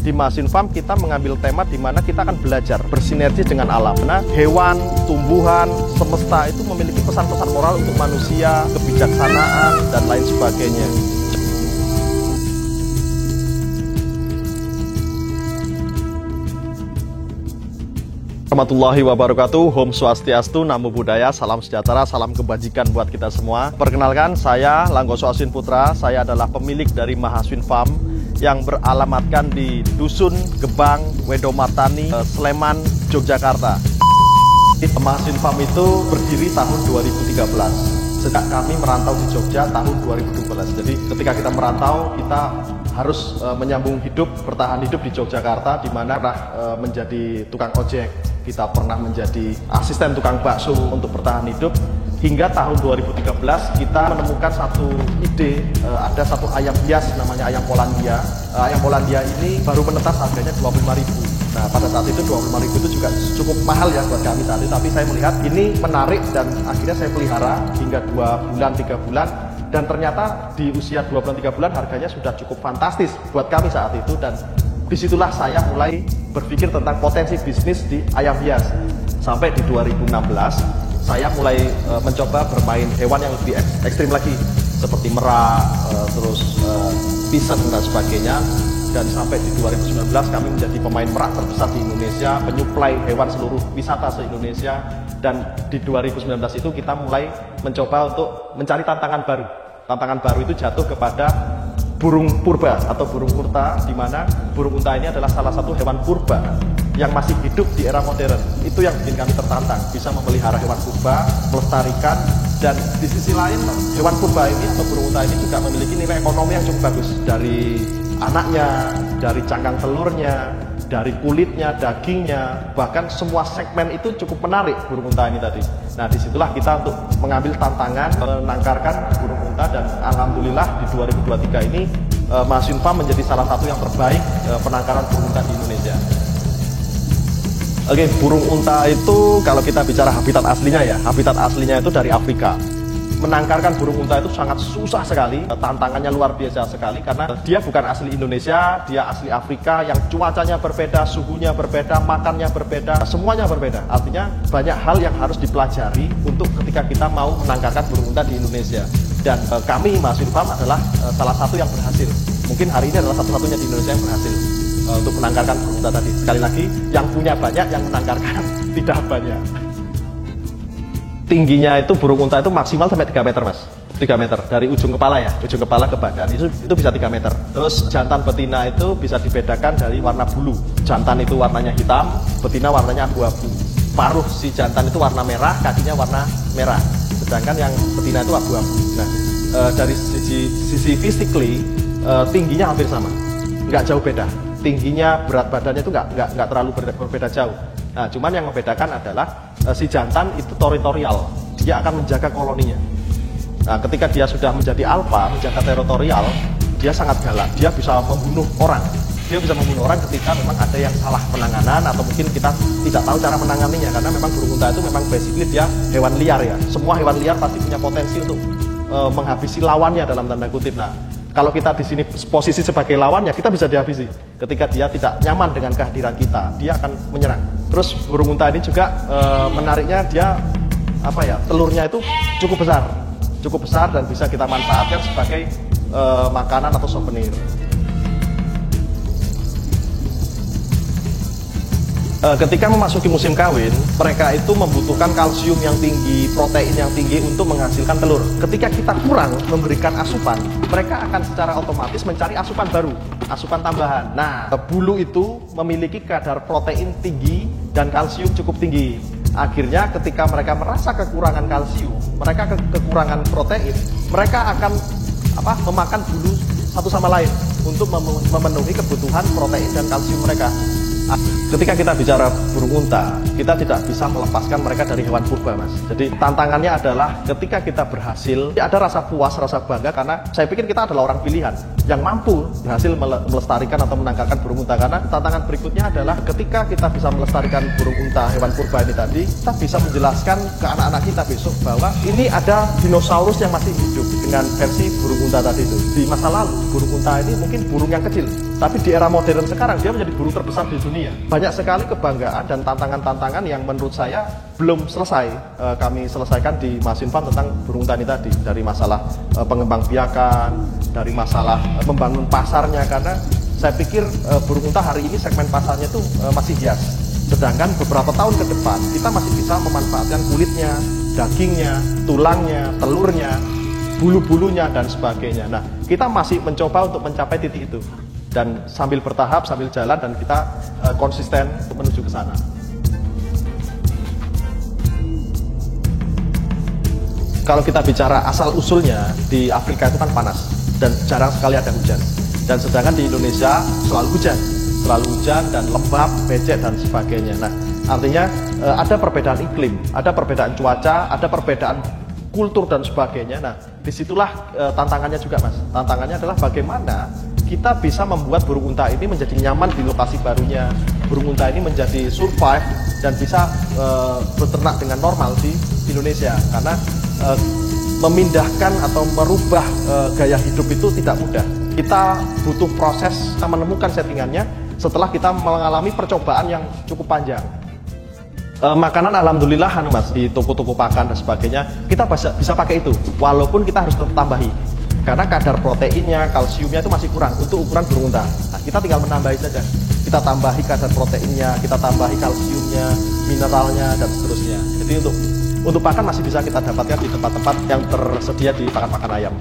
Di Mahasiswa Farm kita mengambil tema di mana kita akan belajar bersinergi dengan alam. Nah, hewan, tumbuhan, semesta itu memiliki pesan-pesan moral untuk manusia, kebijaksanaan, dan lain sebagainya. Warahmatullahi wabarakatuh. Om Swastiastu, Namo Buddhaya, salam sejahtera, salam kebajikan buat kita semua. Perkenalkan, saya Langgoso Aswin Putra. Saya adalah pemilik dari Mahasiswa Farm yang beralamatkan di Dusun Gebang, Wedomartani, Sleman, Yogyakarta. Mahasiswa Farm itu berdiri tahun 2013. Sejak kami merantau di Jogja tahun 2012. Jadi ketika kita merantau, kita harus menyambung hidup, bertahan hidup di Yogyakarta, di mana pernah menjadi tukang ojek, kita pernah menjadi asisten tukang bakso untuk bertahan hidup. Hingga tahun 2013 kita menemukan satu ide, ada satu ayam hias namanya ayam Polandia. Ayam Polandia ini baru menetas harganya 25.000. Nah, pada saat itu 25.000 itu juga cukup mahal ya buat kami saat itu, tapi saya melihat ini menarik dan akhirnya saya pelihara hingga 2 bulan, 3 bulan. Dan ternyata di usia 2 bulan, 3 bulan harganya sudah cukup fantastis buat kami saat itu. Dan disitulah saya mulai berpikir tentang potensi bisnis di ayam hias. Sampai di 2016 saya mulai mencoba bermain hewan yang lebih ekstrim lagi, seperti merak, terus pisang dan sebagainya. Dan sampai di 2019 kami menjadi pemain merak terbesar di Indonesia, penyuplai hewan seluruh wisata se-Indonesia. Dan di 2019 itu kita mulai mencoba untuk mencari tantangan baru. Tantangan baru itu jatuh kepada burung purba atau burung unta, di mana burung unta ini adalah salah satu hewan purba yang masih hidup di era modern. Itu yang bikin kami tertantang, bisa memelihara hewan purba, melestarikan, dan di sisi lain hewan purba ini atau burung unta ini juga memiliki nilai ekonomi yang cukup bagus. Dari anaknya, dari cangkang telurnya, dari kulitnya, dagingnya, bahkan semua segmen itu cukup menarik burung unta ini tadi. Nah, disitulah kita untuk mengambil tantangan, menangkarkan burung unta, dan alhamdulillah di 2023 ini Mahasiswa Farm menjadi salah satu yang terbaik penangkaran burung unta di Indonesia. Oke, burung unta itu kalau kita bicara habitat aslinya ya, habitat aslinya itu dari Afrika. Menangkarkan burung unta itu sangat susah sekali, tantangannya luar biasa sekali karena dia bukan asli Indonesia, dia asli Afrika yang cuacanya berbeda, suhunya berbeda, makannya berbeda, semuanya berbeda. Artinya banyak hal yang harus dipelajari untuk ketika kita mau menangkarkan burung unta di Indonesia. Dan kami Mahasiswa Farm adalah salah satu yang berhasil. Mungkin hari ini adalah satu-satunya di Indonesia yang berhasil untuk menangkarkan burung unta tadi. Sekali lagi, yang punya banyak, yang menangkarkan tidak banyak. Tingginya itu burung unta itu maksimal sampai 3 meter mas, 3 meter dari ujung kepala ya, ujung kepala ke badan itu bisa 3 meter. Terus jantan betina itu bisa dibedakan dari warna bulu. Jantan itu warnanya hitam, betina warnanya abu-abu. Paruh si jantan itu warna merah, kakinya warna merah, sedangkan yang betina itu abu-abu. Nah, dari sisi physically tingginya hampir sama, nggak jauh beda. Tingginya, berat badannya itu nggak terlalu berbeda jauh. Nah, cuman yang membedakan adalah si jantan itu teritorial, dia akan menjaga koloninya. Nah, ketika dia sudah menjadi alfa, menjaga teritorial, dia sangat galak, dia bisa membunuh orang. Dia bisa membunuh orang ketika memang ada yang salah penanganan atau mungkin kita tidak tahu cara menanganinya, karena memang burung unta itu memang basically dia hewan liar ya. Semua hewan liar pasti punya potensi untuk menghabisi lawannya dalam tanda kutip. Nah, kalau kita di sini posisi sebagai lawan ya kita bisa dihabisi. Ketika dia tidak nyaman dengan kehadiran kita, dia akan menyerang. Terus burung unta ini juga menariknya dia telurnya itu cukup besar dan bisa kita manfaatkan sebagai makanan atau souvenir. Ketika memasuki musim kawin, mereka itu membutuhkan kalsium yang tinggi, protein yang tinggi untuk menghasilkan telur. Ketika kita kurang memberikan asupan, mereka akan secara otomatis mencari asupan baru, asupan tambahan. Nah, bulu itu memiliki kadar protein tinggi dan kalsium cukup tinggi. Akhirnya ketika mereka merasa kekurangan kalsium, mereka kekurangan protein, mereka akan memakan bulu satu sama lain untuk memenuhi kebutuhan protein dan kalsium mereka. Ketika kita bicara burung unta, kita tidak bisa melepaskan mereka dari hewan purba mas. Jadi tantangannya adalah ketika kita berhasil, ada rasa puas, rasa bangga karena saya pikir kita adalah orang pilihan. yang mampu berhasil melestarikan atau menangkalkan burung unta. Karena tantangan berikutnya adalah ketika kita bisa melestarikan burung unta, hewan purba ini tadi, kita bisa menjelaskan ke anak-anak kita besok bahwa ini ada dinosaurus yang masih hidup dengan versi burung unta tadi itu. Di masa lalu, burung unta ini mungkin burung yang kecil, tapi di era modern sekarang dia menjadi burung terbesar di dunia. Banyak sekali kebanggaan dan tantangan-tantangan yang menurut saya belum selesai kami selesaikan di Mahasiswa Farm tentang burung unta ini tadi. Dari masalah pengembangbiakan, dari masalah membangun pasarnya, karena saya pikir burung unta hari ini segmen pasarnya itu masih hias. Sedangkan beberapa tahun ke depan kita masih bisa memanfaatkan kulitnya, dagingnya, tulangnya, telurnya, bulu-bulunya dan sebagainya. Nah, kita masih mencoba untuk mencapai titik itu. Dan sambil bertahap, sambil jalan, dan kita konsisten untuk menuju ke sana. Kalau kita bicara asal-usulnya, di Afrika itu kan panas dan jarang sekali ada hujan. Dan sedangkan di Indonesia selalu hujan dan lembab, becek dan sebagainya. Nah, artinya ada perbedaan iklim, ada perbedaan cuaca, ada perbedaan kultur dan sebagainya. Nah, disitulah tantangannya juga, Mas. Tantangannya adalah bagaimana kita bisa membuat burung unta ini menjadi nyaman di lokasi barunya. Burung unta ini menjadi survive dan bisa beternak dengan normal di Indonesia. Karena memindahkan atau merubah gaya hidup itu tidak mudah. Kita butuh proses menemukan settingannya setelah kita mengalami percobaan yang cukup panjang. Makanan alhamdulillah Mas, di toko-toko pakan dan sebagainya kita bisa pakai itu, walaupun kita harus tambahi karena kadar proteinnya, kalsiumnya itu masih kurang untuk ukuran burung unta. Nah, kita tinggal menambahi saja, kita tambahi kadar proteinnya, kita tambahi kalsiumnya, mineralnya dan seterusnya. Jadi untuk pakan masih bisa kita dapatkan di tempat-tempat yang tersedia di pakan-pakan ayam.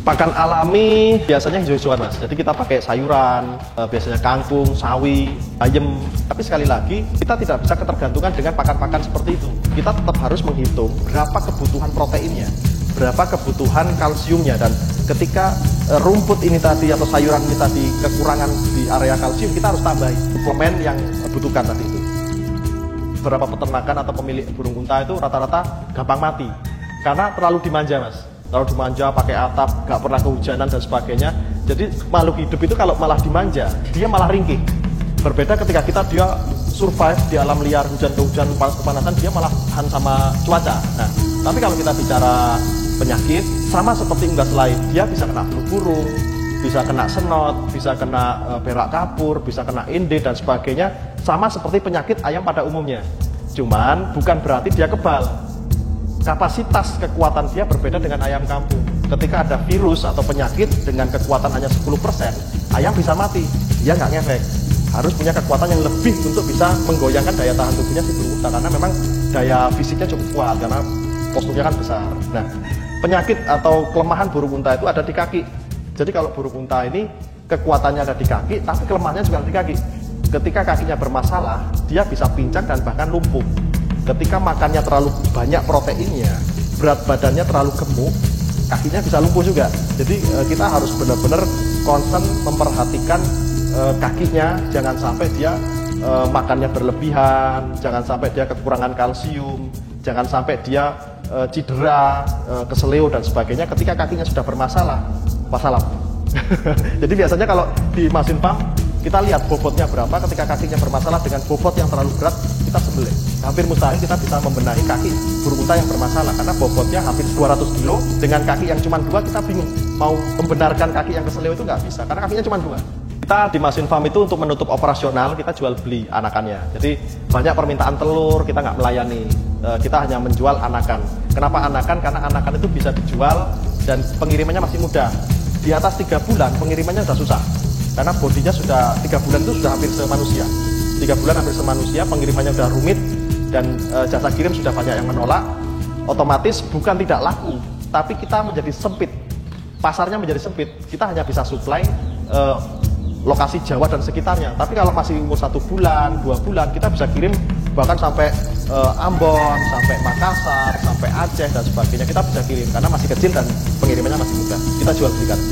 Pakan alami biasanya hijau-hijauan, Mas. Jadi kita pakai sayuran, biasanya kangkung, sawi, bayam. Tapi sekali lagi, kita tidak bisa ketergantungan dengan pakan-pakan seperti itu. Kita tetap harus menghitung berapa kebutuhan proteinnya, berapa kebutuhan kalsiumnya, dan ketika rumput ini tadi atau sayuran ini tadi kekurangan di area kalsium, kita harus tambahi suplemen yang butuhkan tadi itu. Beberapa peternakan atau pemilik burung unta itu rata-rata gampang mati karena terlalu dimanja, Mas. Terlalu dimanja, pakai atap, nggak pernah kehujanan dan sebagainya. Jadi makhluk hidup itu kalau malah dimanja, dia malah ringkih. Berbeda ketika dia survive di alam liar, hujan ke hujan, panas kepanasan, dia malah tahan sama cuaca. Nah, tapi kalau kita bicara penyakit, sama seperti unggas lain, dia bisa kena flu burung, bisa kena senot, bisa kena berak kapur, bisa kena inde dan sebagainya. Sama seperti penyakit ayam pada umumnya. Cuman bukan berarti dia kebal. Kapasitas kekuatan dia berbeda dengan ayam kampung. Ketika ada virus atau penyakit dengan kekuatan hanya 10%, ayam bisa mati. Dia nggak ngefek. Harus punya kekuatan yang lebih untuk bisa menggoyangkan daya tahan tubuhnya si burung unta, karena memang daya fisiknya cukup kuat karena posturnya kan besar. Nah, penyakit atau kelemahan burung unta itu ada di kaki. Jadi kalau burung unta ini kekuatannya ada di kaki, tapi kelemahannya juga ada di kaki. Ketika kakinya bermasalah, dia bisa pincang dan bahkan lumpuh. Ketika makannya terlalu banyak proteinnya, berat badannya terlalu gemuk, kakinya bisa lumpuh juga. Jadi kita harus benar-benar concern memperhatikan kakinya, jangan sampai dia makannya berlebihan, jangan sampai dia kekurangan kalsium, jangan sampai dia cedera, keseleo dan sebagainya ketika kakinya sudah bermasalah. Wassalam. Jadi biasanya kalau di Mahasiswa Farm kita lihat bobotnya berapa, ketika kakinya bermasalah dengan bobot yang terlalu berat, kita sembelih. Hampir mustahil kita bisa membenahi kaki burung unta yang bermasalah, karena bobotnya hampir 200 kilo, dengan kaki yang cuma 2 kita bingung. Mau membenarkan kaki yang keseleo itu nggak bisa, karena kakinya cuma 2. Kita di Mahasiswa Farm itu untuk menutup operasional, kita jual beli anakannya. Jadi banyak permintaan telur, kita nggak melayani. Kita hanya menjual anakan. Kenapa anakan? Karena anakan itu bisa dijual dan pengirimannya masih mudah. Di atas 3 bulan pengirimannya sudah susah. Karena bodinya sudah 3 bulan itu sudah hampir semanusia. 3 bulan hampir semanusia, pengirimannya sudah rumit dan jasa kirim sudah banyak yang menolak. Otomatis bukan tidak laku, tapi kita menjadi sempit. Pasarnya menjadi sempit. Kita hanya bisa supply lokasi Jawa dan sekitarnya. Tapi kalau masih umur 1 bulan, 2 bulan, kita bisa kirim bahkan sampai Ambon, sampai Makassar, sampai Aceh dan sebagainya. Kita bisa kirim karena masih kecil dan pengirimannya masih mudah. Kita jual belikan.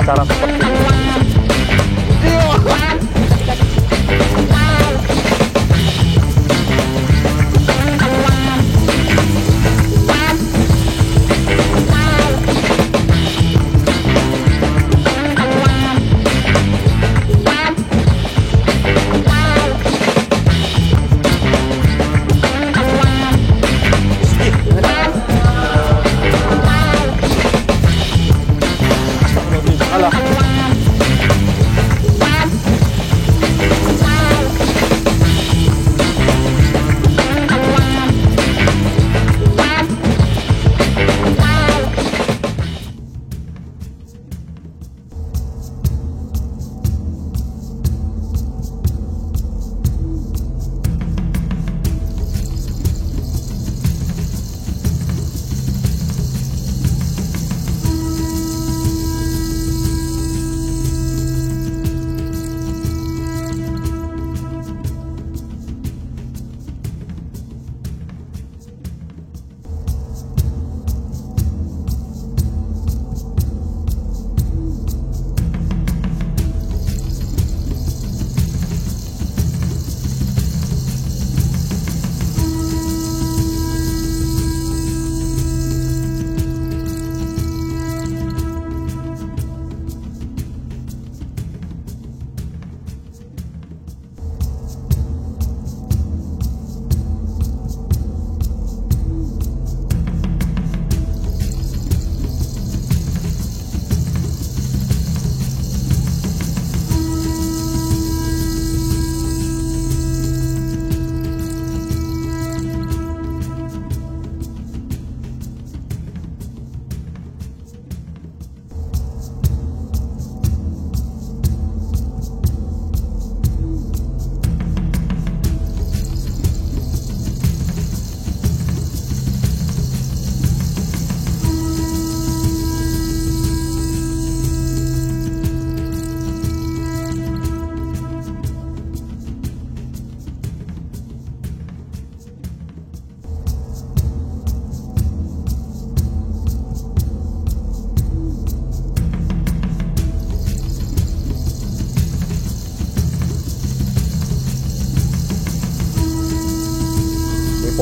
Cara seperti ini.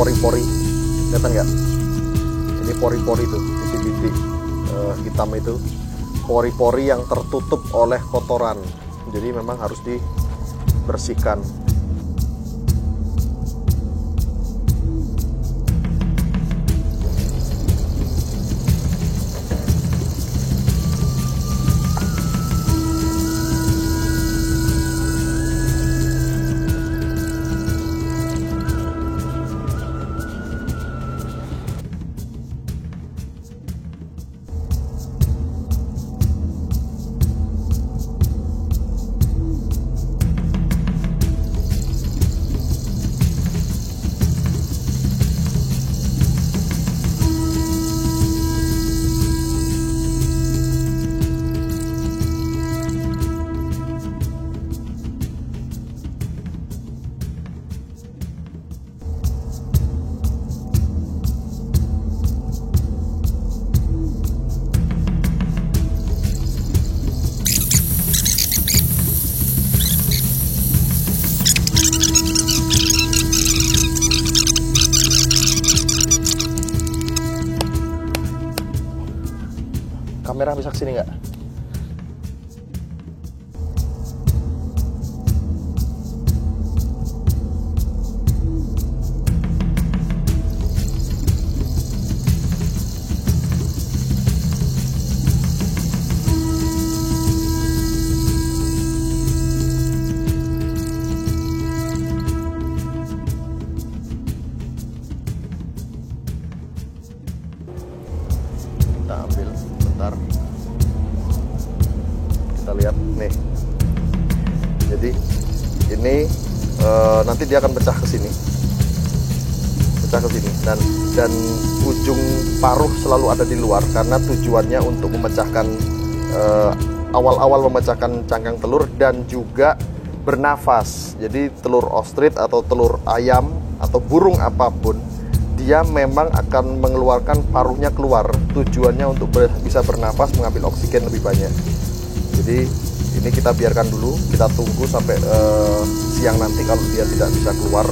pori-pori, kelihatan nggak? Ini pori-pori tuh, bintik-bintik hitam itu, pori-pori yang tertutup oleh kotoran. Jadi memang harus dibersihkan. Kamera bisa kesini nggak? Kita ambil bentar, kita lihat nih. Jadi ini nanti dia akan pecah ke sini, dan ujung paruh selalu ada di luar karena tujuannya untuk memecahkan awal-awal memecahkan cangkang telur dan juga bernafas. Jadi telur ostrich atau telur ayam atau burung apapun, dia memang akan mengeluarkan paruhnya keluar. Tujuannya untuk bisa bernafas, mengambil oksigen lebih banyak. Jadi ini kita biarkan dulu, kita tunggu sampai siang nanti. Kalau dia tidak bisa keluar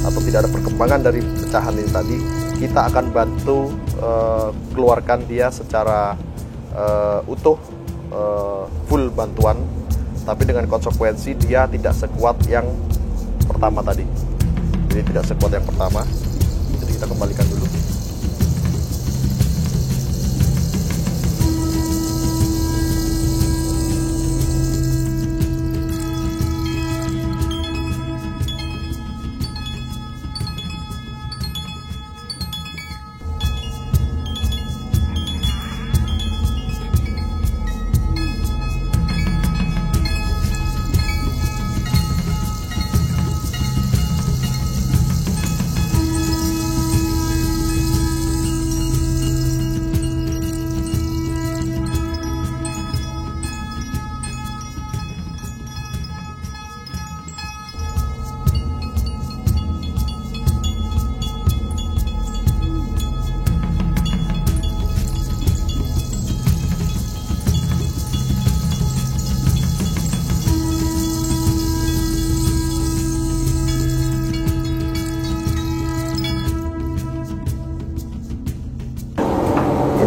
atau tidak ada perkembangan dari pecahan ini tadi, kita akan bantu keluarkan dia secara utuh, full bantuan. Tapi dengan konsekuensi dia tidak sekuat yang pertama tadi. Jadi tidak sekuat yang pertama. Jadi kita kembalikan dulu.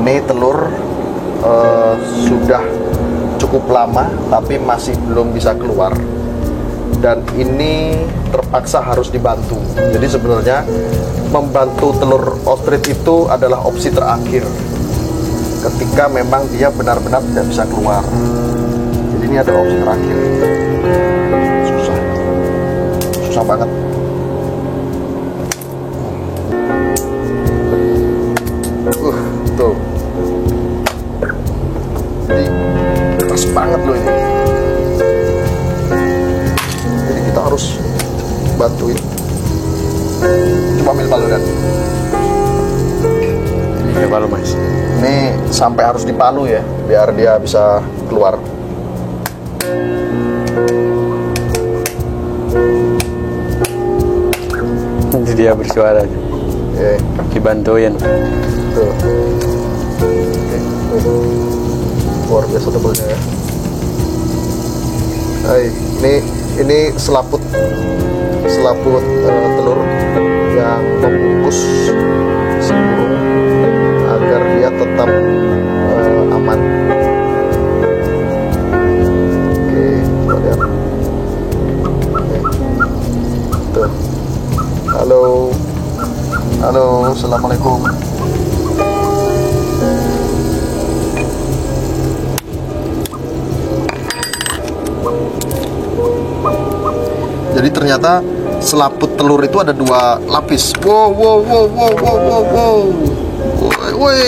Ini telur sudah cukup lama tapi masih belum bisa keluar, dan ini terpaksa harus dibantu. Jadi sebenarnya membantu telur ostrich itu adalah opsi terakhir ketika memang dia benar-benar tidak bisa keluar. Jadi ini adalah opsi terakhir. Susah banget. Tuh. Jadi keras banget loh ini. Jadi kita harus bantuin. Coba ambil palu dan. Ini palu mas. Ini sampai harus dipalu ya, biar dia bisa keluar. Nanti dia bersuara. Oke. Dibantuin. Tuh. Oke. Luar biasa tebelnya ya. Hai, ini selaput telur. yang membungkus si burung agar dia tetap aman. Oke, kita lihat. Oke. Tuh. Halo, assalamualaikum. Jadi ternyata selaput telur itu ada 2 lapis. Wow. Woi,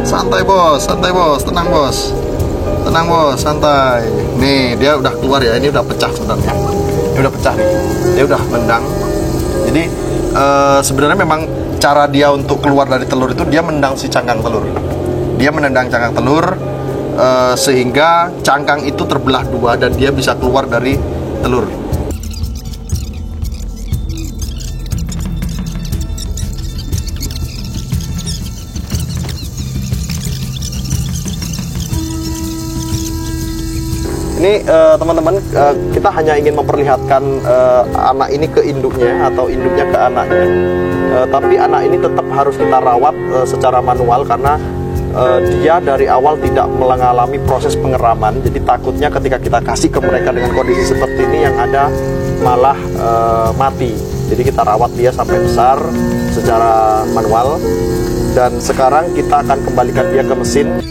santai bos, tenang bos, santai. Nih dia udah keluar ya, ini udah pecah sebenarnya. Ini udah pecah nih, dia udah nendang. Jadi sebenarnya memang cara dia untuk keluar dari telur itu dia menendang si cangkang telur. Dia menendang cangkang telur sehingga cangkang itu terbelah 2 dan dia bisa keluar dari telur. Ini teman-teman, kita hanya ingin memperlihatkan anak ini ke induknya atau induknya ke anaknya. Tapi anak ini tetap harus kita rawat secara manual karena dia dari awal tidak mengalami proses pengeraman. Jadi takutnya ketika kita kasih ke mereka dengan kondisi seperti ini yang ada malah mati. Jadi kita rawat dia sampai besar secara manual. Dan sekarang kita akan kembalikan dia ke mesin.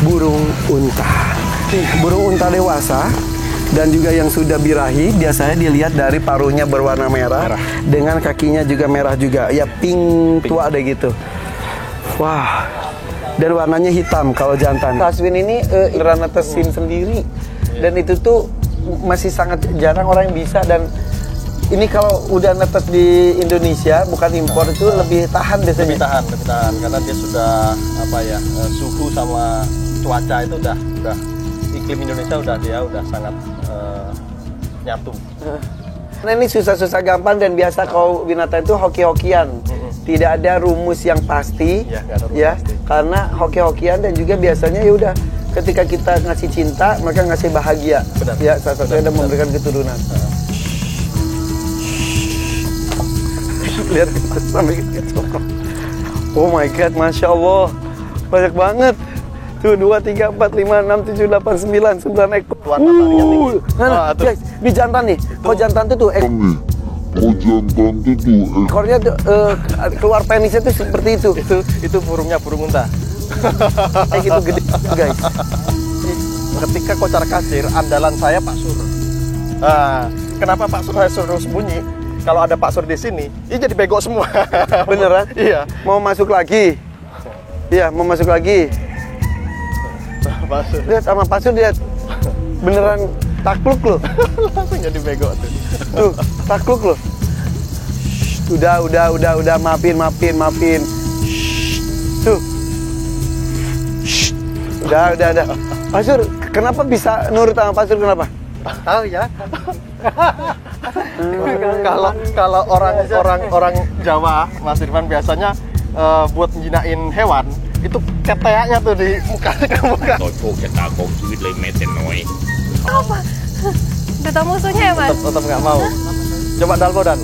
Burung unta. Burung unta dewasa dan juga yang sudah birahi biasanya dilihat dari paruhnya berwarna merah. Dengan kakinya juga merah juga. Ya pink tua deh gitu. Wah. Dan warnanya hitam kalau jantan. Taswin ini netesin sendiri. Dan itu tuh masih sangat jarang orang yang bisa. Dan ini kalau udah netes di Indonesia bukan impor itu lebih tahan biasanya. Lebih tahan karena dia sudah suhu sama cuaca itu udah iklim Indonesia udah sangat nyatu. Nah ini susah-susah gampang dan biasa kalau binatang itu hoki-hokian. Tidak ada rumus yang pasti, pasti. Karena hoki-hokian dan juga biasanya ya udah ketika kita ngasih cinta mereka ngasih bahagia. Benar. Ya salah satunya ada memberikan keturunan. Lihat sampai gitu. Oh my god, masya Allah, banyak banget. Tuh 2, 3, 4, 5, 6, 7, 8, 9 ekor. Tuan mataharinya tinggi. Guys, ini jantan nih. Kok jantan tuh ekornya tuh keluar penisnya tuh seperti itu. Itu burungnya burung unta. Gitu gede guys. Ketika kocar kacir, andalan saya Pak Sur. Kenapa Pak Sur saya suruh sembunyi? Kalau ada Pak Sur di sini, ini jadi bego semua. Beneran? Iya. Mau masuk lagi? Iya, mau masuk lagi. Lihat sama Pak Sur, lihat. Beneran takluk loh. Langsung jadi bego tuh. Tuh, takluk loh. Udah, maafin. Tuh. Udah. Pak Sur, kenapa bisa nurut sama Pak Sur, kenapa? Tahu ya. Kalau orang Jawa, Mas Irfan biasanya buat njinain hewan itu keteaknya tuh di muka. Apa? Tetap musuhnya ya Mas? Tetap nggak mau. Coba Dalbo dan.